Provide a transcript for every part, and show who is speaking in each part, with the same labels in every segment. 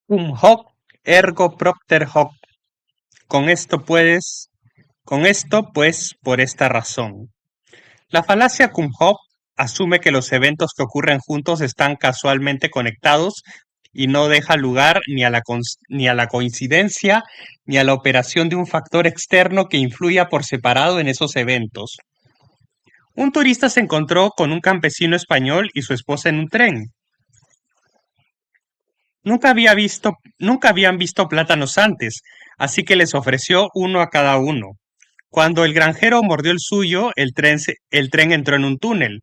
Speaker 1: Cum hoc ergo propter hoc. Con esto puedes, con esto pues, por esta razón. La falacia cum hoc asume que los eventos que ocurren juntos están casualmente conectados y no deja lugar ni a la coincidencia ni a la operación de un factor externo que influya por separado en esos eventos. Un turista se encontró con un campesino español y su esposa en un tren. Nunca habían visto plátanos antes, así que les ofreció uno a cada uno. Cuando el granjero mordió el suyo, el tren entró en un túnel.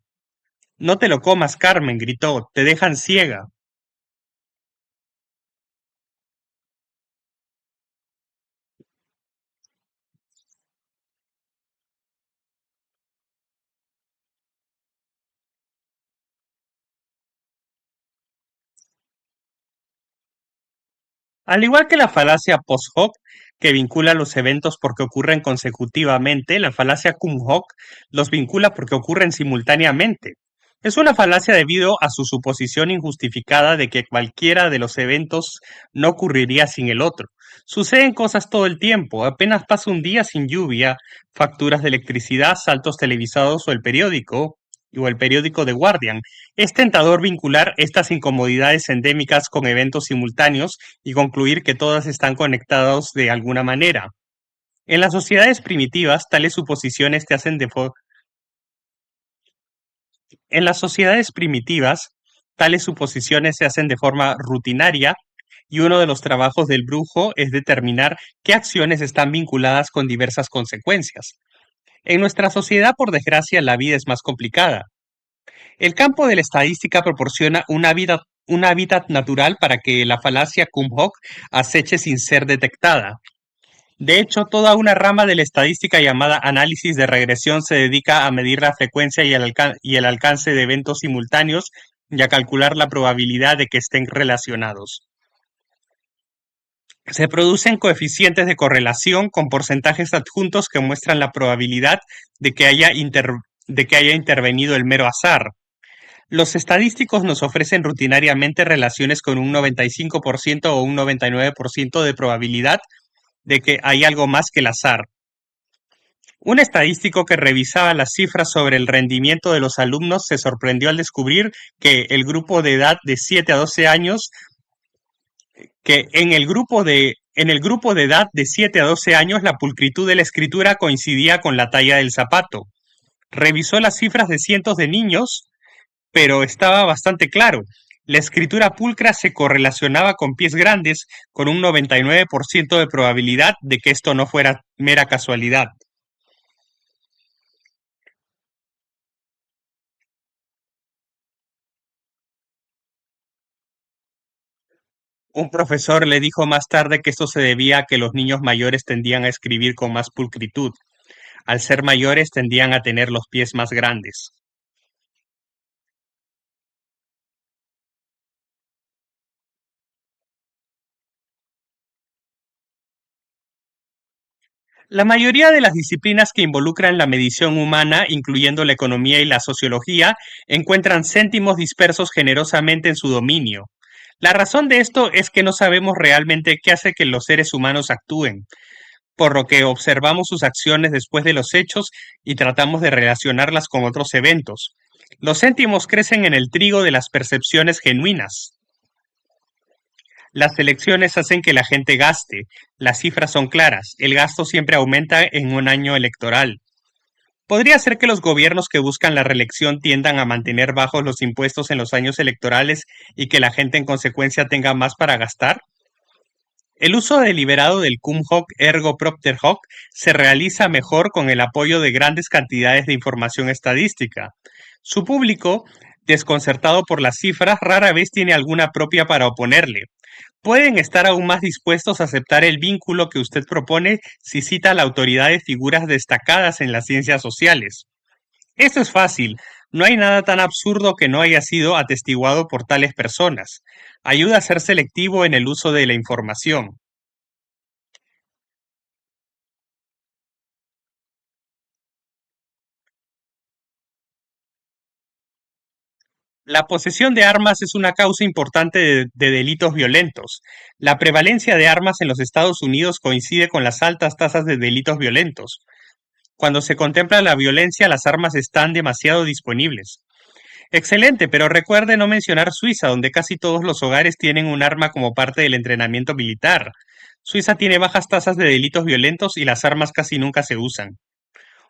Speaker 1: No te lo comas, Carmen, gritó, te dejan ciega. Al igual que la falacia post hoc, que vincula los eventos porque ocurren consecutivamente, la falacia cum hoc los vincula porque ocurren simultáneamente. Es una falacia debido a su suposición injustificada de que cualquiera de los eventos no ocurriría sin el otro. Suceden cosas todo el tiempo, apenas pasa un día sin lluvia, facturas de electricidad, saltos televisados o el periódico The Guardian. Es tentador vincular estas incomodidades endémicas con eventos simultáneos y concluir que todas están conectadas de alguna manera. En las sociedades primitivas, tales suposiciones te hacen de fo- En las sociedades primitivas, tales suposiciones se hacen de forma rutinaria y uno de los trabajos del brujo es determinar qué acciones están vinculadas con diversas consecuencias. En nuestra sociedad, por desgracia, la vida es más complicada. El campo de la estadística proporciona un hábitat natural para que la falacia cum hoc aceche sin ser detectada. De hecho, toda una rama de la estadística llamada análisis de regresión se dedica a medir la frecuencia y el alcance de eventos simultáneos y a calcular la probabilidad de que estén relacionados. Se producen coeficientes de correlación con porcentajes adjuntos que muestran la probabilidad de que de que haya intervenido el mero azar. Los estadísticos nos ofrecen rutinariamente relaciones con un 95% o un 99% de probabilidad de que hay algo más que el azar. Un estadístico que revisaba las cifras sobre el rendimiento de los alumnos se sorprendió al descubrir que el grupo de edad de 7 a 12 años, que en el grupo de edad de 7 a 12 años la pulcritud de la escritura coincidía con la talla del zapato. Revisó las cifras de cientos de niños, pero estaba bastante claro. La escritura pulcra se correlacionaba con pies grandes, con un 99% de probabilidad de que esto no fuera mera casualidad. Un profesor le dijo más tarde que esto se debía a que los niños mayores tendían a escribir con más pulcritud. Al ser mayores tendían a tener los pies más grandes. La mayoría de las disciplinas que involucran la medición humana, incluyendo la economía y la sociología, encuentran céntimos dispersos generosamente en su dominio. La razón de esto es que no sabemos realmente qué hace que los seres humanos actúen, por lo que observamos sus acciones después de los hechos y tratamos de relacionarlas con otros eventos. Los céntimos crecen en el trigo de las percepciones genuinas. Las elecciones hacen que la gente gaste. Las cifras son claras. El gasto siempre aumenta en un año electoral. ¿Podría ser que los gobiernos que buscan la reelección tiendan a mantener bajos los impuestos en los años electorales y que la gente en consecuencia tenga más para gastar? El uso deliberado del cum hoc ergo propter hoc se realiza mejor con el apoyo de grandes cantidades de información estadística. Su público, desconcertado por las cifras, rara vez tiene alguna propia para oponerle. Pueden estar aún más dispuestos a aceptar el vínculo que usted propone si cita a la autoridad de figuras destacadas en las ciencias sociales. Esto es fácil, no hay nada tan absurdo que no haya sido atestiguado por tales personas. Ayuda a ser selectivo en el uso de la información. La posesión de armas es una causa importante de delitos violentos. La prevalencia de armas en los Estados Unidos coincide con las altas tasas de delitos violentos. Cuando se contempla la violencia, las armas están demasiado disponibles. Excelente, pero recuerde no mencionar Suiza, donde casi todos los hogares tienen un arma como parte del entrenamiento militar. Suiza tiene bajas tasas de delitos violentos y las armas casi nunca se usan.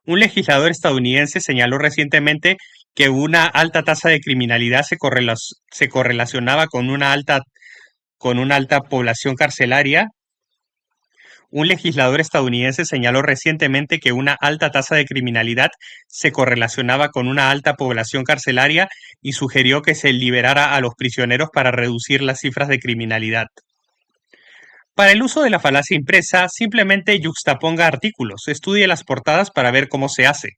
Speaker 1: Un legislador estadounidense señaló recientemente que una alta tasa de criminalidad se correlacionaba con una alta población carcelaria. Un legislador estadounidense señaló recientemente que una alta tasa de criminalidad se correlacionaba con una alta población carcelaria y sugirió que se liberara a los prisioneros para reducir las cifras de criminalidad. Para el uso de la falacia impresa, simplemente yuxtaponga artículos, estudie las portadas para ver cómo se hace.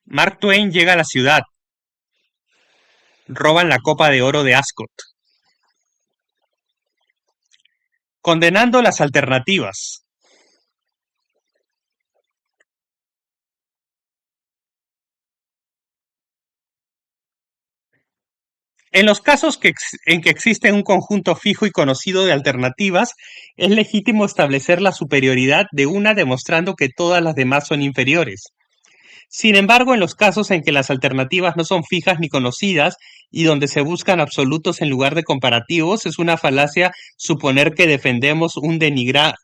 Speaker 1: Mark Twain llega a la ciudad. Roban la copa de oro de Ascot. Condenando las alternativas. En los casos en que existe un conjunto fijo y conocido de alternativas, es legítimo establecer la superioridad de una demostrando que todas las demás son inferiores. Sin embargo, en los casos en que las alternativas no son fijas ni conocidas y donde se buscan absolutos en lugar de comparativos, es una falacia suponer que defendemos una.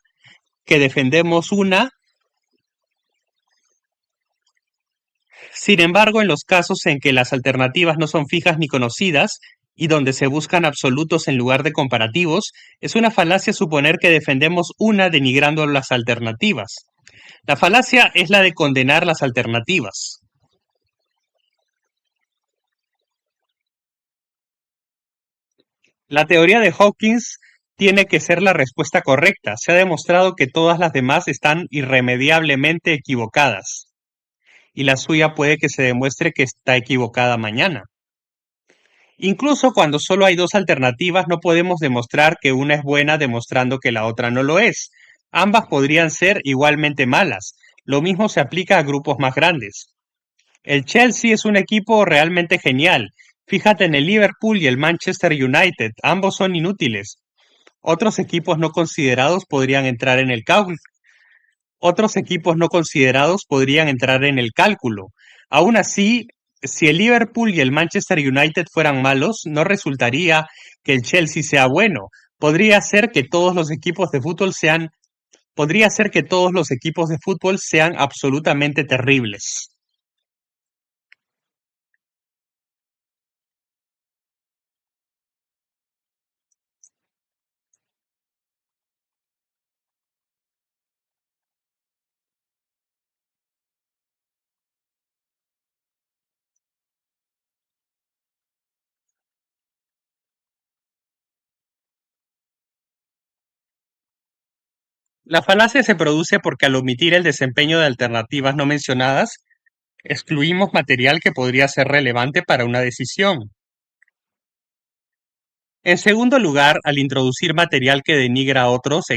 Speaker 1: Sin embargo, en los casos en que las alternativas no son fijas ni conocidas y donde se buscan absolutos en lugar de comparativos, es una falacia suponer que defendemos una denigrando las alternativas. La falacia es la de condenar las alternativas. La teoría de Hawkins tiene que ser la respuesta correcta. Se ha demostrado que todas las demás están irremediablemente equivocadas, y la suya puede que se demuestre que está equivocada mañana. Incluso cuando solo hay dos alternativas, no podemos demostrar que una es buena demostrando que la otra no lo es. Ambas podrían ser igualmente malas. Lo mismo se aplica a grupos más grandes. El Chelsea es un equipo realmente genial. Fíjate en el Liverpool y el Manchester United. Ambos son inútiles. Otros equipos no considerados podrían entrar en el cálculo. Otros equipos no considerados podrían entrar en el cálculo. Aún así, si el Liverpool y el Manchester United fueran malos, no resultaría que el Chelsea sea bueno. Podría ser que todos los equipos de fútbol sean, podría ser que todos los equipos de fútbol sean absolutamente terribles. La falacia se produce porque al omitir el desempeño de alternativas no mencionadas, excluimos material que podría ser relevante para una decisión. En segundo lugar, al introducir material que denigra a otros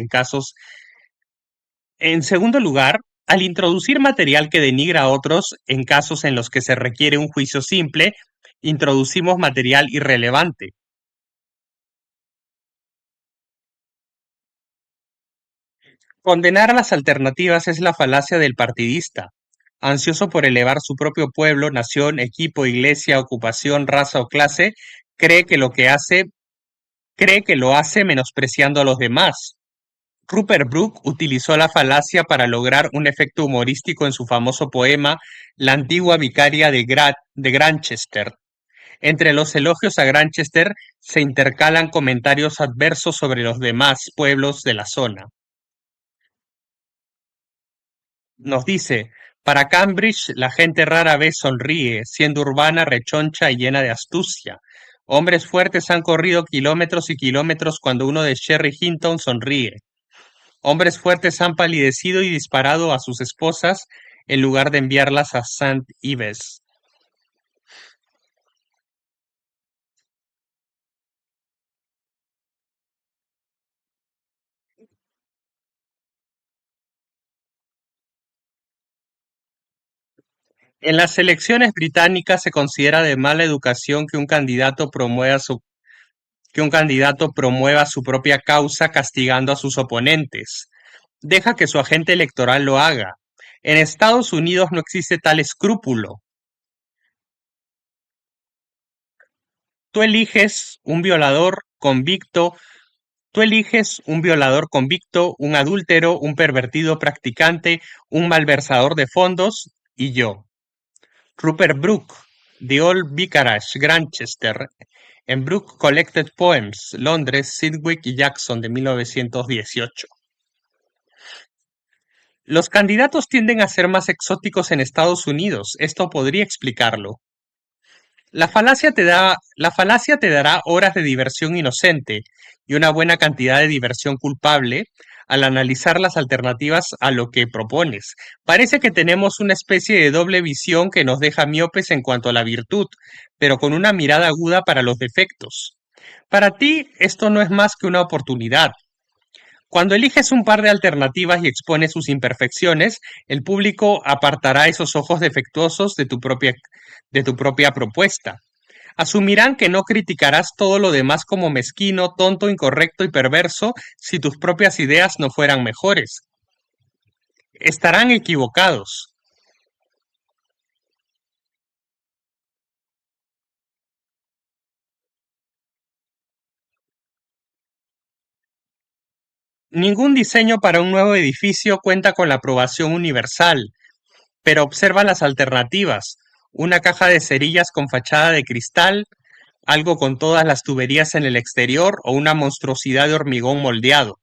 Speaker 1: en segundo lugar, al introducir material que denigra a otros en casos en los que se requiere un juicio simple, introducimos material irrelevante. Condenar a las alternativas es la falacia del partidista, ansioso por elevar su propio pueblo, nación, equipo, iglesia, ocupación, raza o clase, cree que lo que hace, cree que lo hace menospreciando a los demás. Rupert Brooke utilizó la falacia para lograr un efecto humorístico en su famoso poema La antigua vicaria de Granchester. Entre los elogios a Granchester se intercalan comentarios adversos sobre los demás pueblos de la zona. Nos dice, para Cambridge la gente rara vez sonríe, siendo urbana, rechoncha y llena de astucia. Hombres fuertes han corrido kilómetros y kilómetros cuando uno de Sherry Hinton sonríe. Hombres fuertes han palidecido y disparado a sus esposas en lugar de enviarlas a St. Ives. En las elecciones británicas se considera de mala educación que un candidato promueva su propia causa castigando a sus oponentes. Deja que su agente electoral lo haga. En Estados Unidos no existe tal escrúpulo. Tú eliges un violador convicto, tú eliges un violador convicto, un adúltero, un pervertido practicante, un malversador de fondos y yo. Rupert Brooke, The Old Vicarage, Grantchester, en Brooke Collected Poems, Londres, Sidgwick y Jackson de 1918. Los candidatos tienden a ser más exóticos en Estados Unidos. Esto podría explicarlo. La falacia te dará horas de diversión inocente y una buena cantidad de diversión culpable al analizar las alternativas a lo que propones. Parece que tenemos una especie de doble visión que nos deja miopes en cuanto a la virtud, pero con una mirada aguda para los defectos. Para ti, esto no es más que una oportunidad. Cuando eliges un par de alternativas y expones sus imperfecciones, el público apartará esos ojos defectuosos de tu propia propuesta. Asumirán que no criticarás todo lo demás como mezquino, tonto, incorrecto y perverso si tus propias ideas no fueran mejores. Estarán equivocados. Ningún diseño para un nuevo edificio cuenta con la aprobación universal, pero observa las alternativas. Una caja de cerillas con fachada de cristal, algo con todas las tuberías en el exterior o una monstruosidad de hormigón moldeado.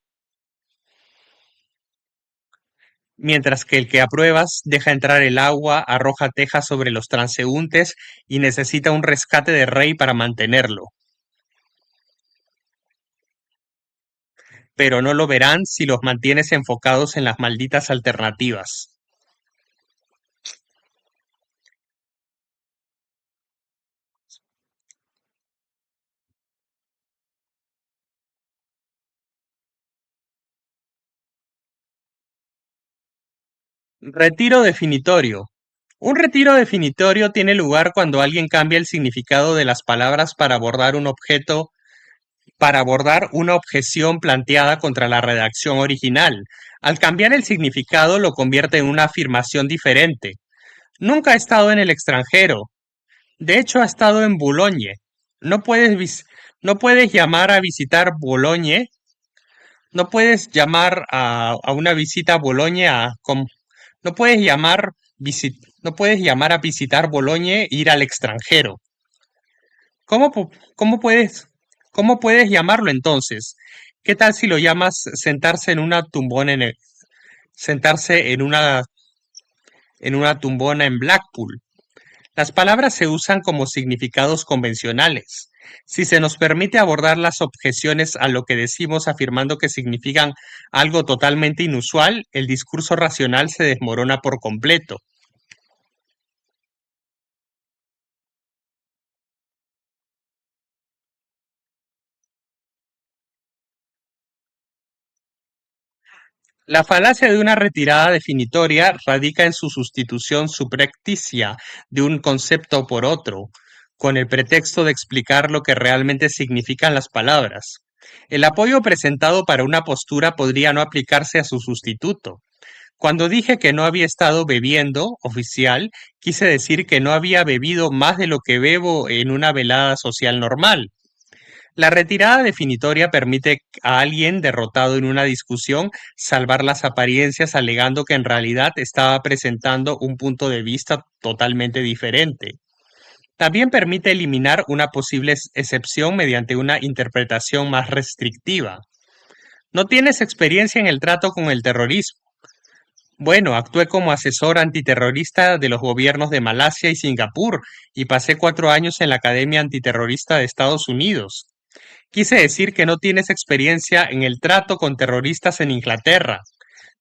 Speaker 1: Mientras que el que apruebas deja entrar el agua, arroja tejas sobre los transeúntes y necesita un rescate de rey para mantenerlo. Pero no lo verán si los mantienes enfocados en las malditas alternativas. Retiro definitorio. Un retiro definitorio tiene lugar cuando alguien cambia el significado de las palabras para abordar una objeción planteada contra la redacción original. Al cambiar el significado lo convierte en una afirmación diferente. Nunca ha estado en el extranjero. De hecho, ha estado en Boulogne. No puedes, no puedes llamar a visitar Boulogne. No puedes llamar a una visita a Boulogne no puedes no puedes llamar a visitar Boulogne e ir al extranjero. ¿Cómo, cómo cómo puedes llamarlo entonces? ¿Qué tal si lo llamas sentarse en una tumbona sentarse en una tumbona en Blackpool? Las palabras se usan como significados convencionales. Si se nos permite abordar las objeciones a lo que decimos afirmando que significan algo totalmente inusual, el discurso racional se desmorona por completo. La falacia de una retirada definitoria radica en su sustitución subrepticia de un concepto por otro, con el pretexto de explicar lo que realmente significan las palabras. El apoyo presentado para una postura podría no aplicarse a su sustituto. Cuando dije que no había estado bebiendo, oficial, quise decir que no había bebido más de lo que bebo en una velada social normal. La retirada definitoria permite a alguien derrotado en una discusión salvar las apariencias alegando que en realidad estaba presentando un punto de vista totalmente diferente. También permite eliminar una posible excepción mediante una interpretación más restrictiva. No tienes experiencia en el trato con el terrorismo. Bueno, actué como asesor antiterrorista de los gobiernos de Malasia y Singapur y pasé 4 años en la Academia Antiterrorista de Estados Unidos. Quise decir que no tienes experiencia en el trato con terroristas en Inglaterra.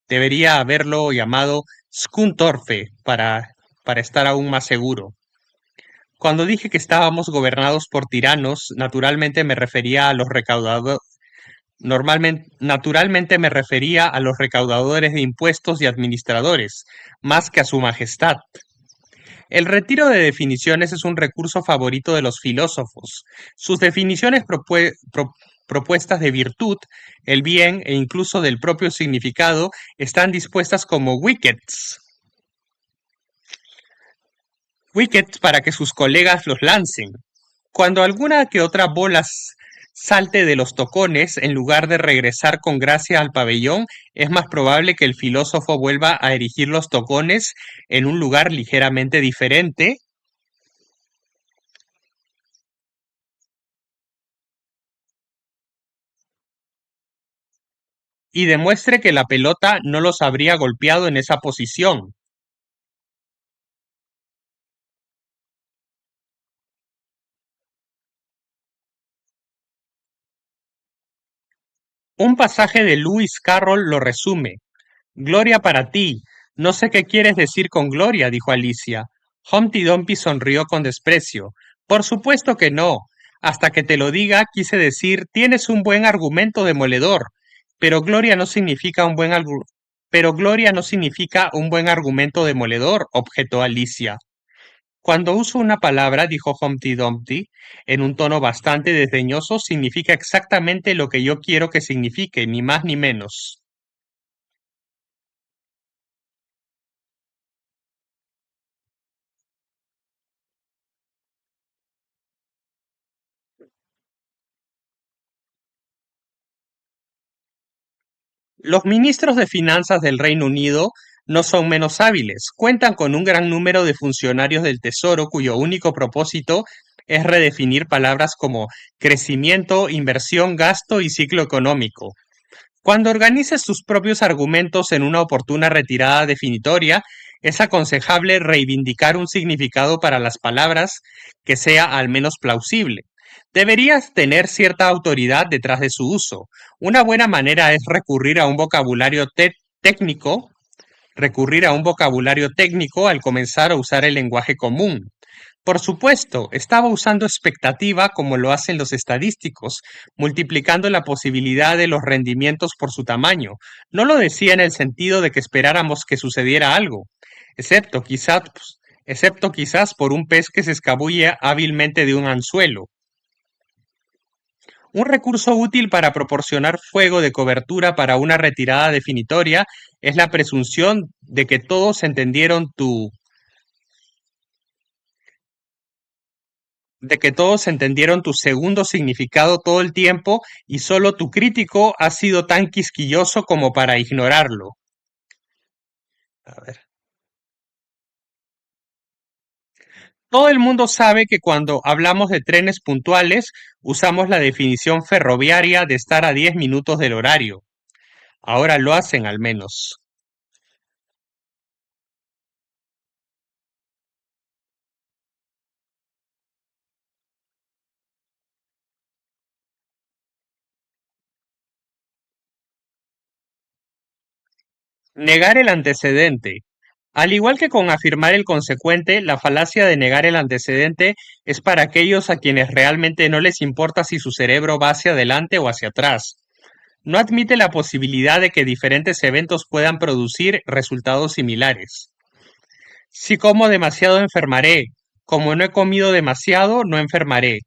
Speaker 1: Debería haberlo llamado Scunthorpe para estar aún más seguro. Cuando dije que estábamos gobernados por tiranos, naturalmente me refería a los recaudadores de impuestos y administradores, más que a su majestad. El retiro de definiciones es un recurso favorito de los filósofos. Sus definiciones propuestas de virtud, el bien e incluso del propio significado están dispuestas como wickets para que sus colegas los lancen. Cuando alguna que otra bola salte de los tocones, en lugar de regresar con gracia al pabellón, es más probable que el filósofo vuelva a erigir los tocones en un lugar ligeramente diferente y demuestre que la pelota no los habría golpeado en esa posición. Un pasaje de Lewis Carroll lo resume. Gloria para ti. No sé qué quieres decir con gloria, dijo Alicia. Humpty Dumpty sonrió con desprecio. Por supuesto que no. Hasta que te lo diga, quise decir, tienes un buen argumento demoledor, pero gloria no significa un pero gloria no significa un buen argumento demoledor, objetó Alicia. Cuando uso una palabra, dijo Humpty Dumpty, en un tono bastante desdeñoso, significa exactamente lo que yo quiero que signifique, ni más ni menos. Los ministros de finanzas del Reino Unido no son menos hábiles. Cuentan con un gran número de funcionarios del Tesoro cuyo único propósito es redefinir palabras como crecimiento, inversión, gasto y ciclo económico. Cuando organices tus propios argumentos en una oportuna retirada definitoria, es aconsejable reivindicar un significado para las palabras que sea al menos plausible. Deberías tener cierta autoridad detrás de su uso. Una buena manera es recurrir a un vocabulario técnico al comenzar a usar el lenguaje común. Por supuesto, estaba usando expectativa como lo hacen los estadísticos, multiplicando la posibilidad de los rendimientos por su tamaño. No lo decía en el sentido de que esperáramos que sucediera algo, excepto quizás, excepto quizás por un pez que se escabulle hábilmente de un anzuelo. Un recurso útil para proporcionar fuego de cobertura para una retirada definitoria es la presunción de que todos entendieron tu segundo significado todo el tiempo y solo tu crítico ha sido tan quisquilloso como para ignorarlo. A ver. Todo el mundo sabe que cuando hablamos de trenes puntuales usamos la definición ferroviaria de estar a 10 minutos del horario. Ahora lo hacen al menos. Negar el antecedente. Al igual que con afirmar el consecuente, la falacia de negar el antecedente es para aquellos a quienes realmente no les importa si su cerebro va hacia adelante o hacia atrás. No admite la posibilidad de que diferentes eventos puedan producir resultados similares. Si como demasiado enfermaré, como no he comido demasiado, no enfermaré.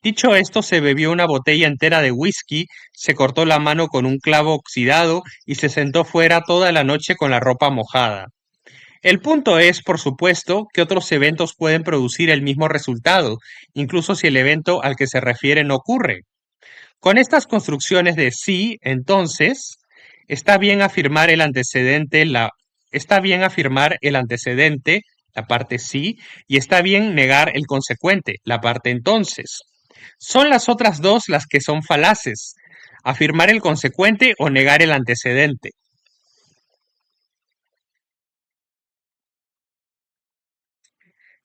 Speaker 1: Dicho esto, se bebió una botella entera de whisky, se cortó la mano con un clavo oxidado y se sentó fuera toda la noche con la ropa mojada. El punto es, por supuesto, que otros eventos pueden producir el mismo resultado, incluso si el evento al que se refiere no ocurre. Con estas construcciones de sí, entonces, está bien afirmar el antecedente, está bien afirmar el antecedente, la parte sí, y está bien negar el consecuente, la parte entonces. Son las otras dos las que son falaces, afirmar el consecuente o negar el antecedente.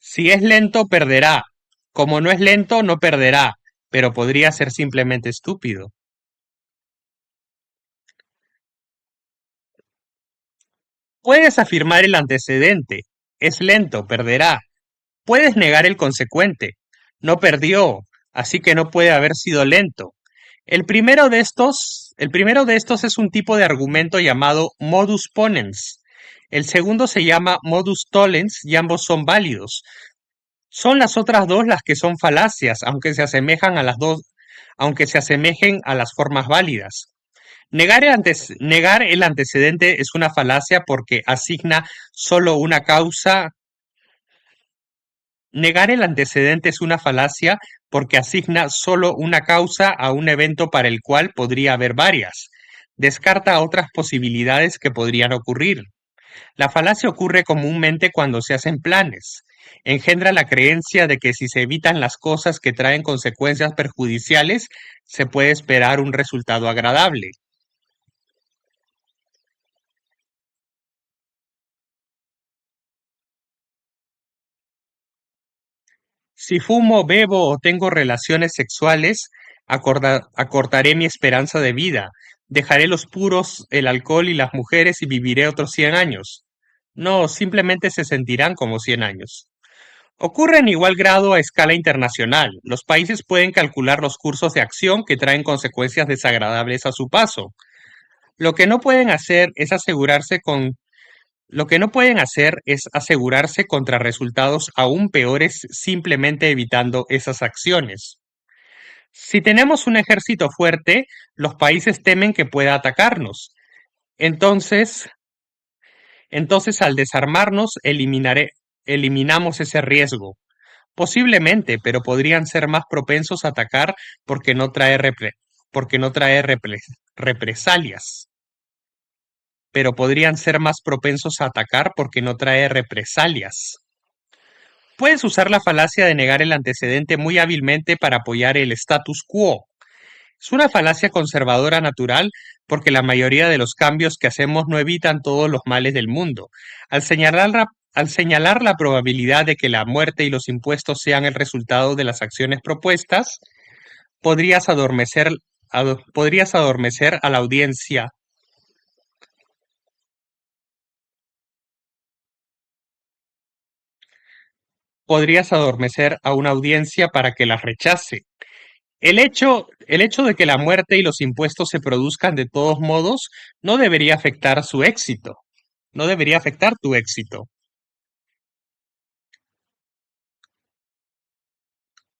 Speaker 1: Si es lento, perderá. Como no es lento, no perderá, pero podría ser simplemente estúpido. Puedes afirmar el antecedente. Es lento, perderá. Puedes negar el consecuente. No perdió, así que no puede haber sido lento. El primero de estos es un tipo de argumento llamado modus ponens. El segundo se llama modus tollens y ambos son válidos. Son las otras dos las que son falacias, aunque se asemejen a las formas válidas. Negar el antecedente es una falacia porque asigna solo una causa. Negar el antecedente es una falacia porque asigna solo una causa a un evento para el cual podría haber varias. Descarta otras posibilidades que podrían ocurrir. La falacia ocurre comúnmente cuando se hacen planes. Engendra la creencia de que si se evitan las cosas que traen consecuencias perjudiciales, se puede esperar un resultado agradable. Si fumo, bebo o tengo relaciones sexuales, acortaré mi esperanza de vida. Dejaré los puros, el alcohol y las mujeres y viviré otros 100 años. No, simplemente se sentirán como 100 años. Ocurre en igual grado a escala internacional. Los países pueden calcular los cursos de acción que traen consecuencias desagradables a su paso. Lo que no pueden hacer es asegurarse con Lo que no pueden hacer es asegurarse contra resultados aún peores simplemente evitando esas acciones. Si tenemos un ejército fuerte, los países temen que pueda atacarnos. Entonces, entonces al desarmarnos, eliminamos ese riesgo. Posiblemente, pero podrían ser más propensos a atacar porque porque no trae represalias. Pero podrían ser más propensos a atacar porque no trae represalias. Puedes usar la falacia de negar el antecedente muy hábilmente para apoyar el status quo. Es una falacia conservadora natural porque la mayoría de los cambios que hacemos no evitan todos los males del mundo. Al señalar la probabilidad de que la muerte y los impuestos sean el resultado de las acciones propuestas, podrías podrías adormecer a la audiencia. Podrías adormecer a una audiencia para que las rechace. El hecho de que la muerte y los impuestos se produzcan de todos modos no debería afectar su éxito, no debería afectar tu éxito.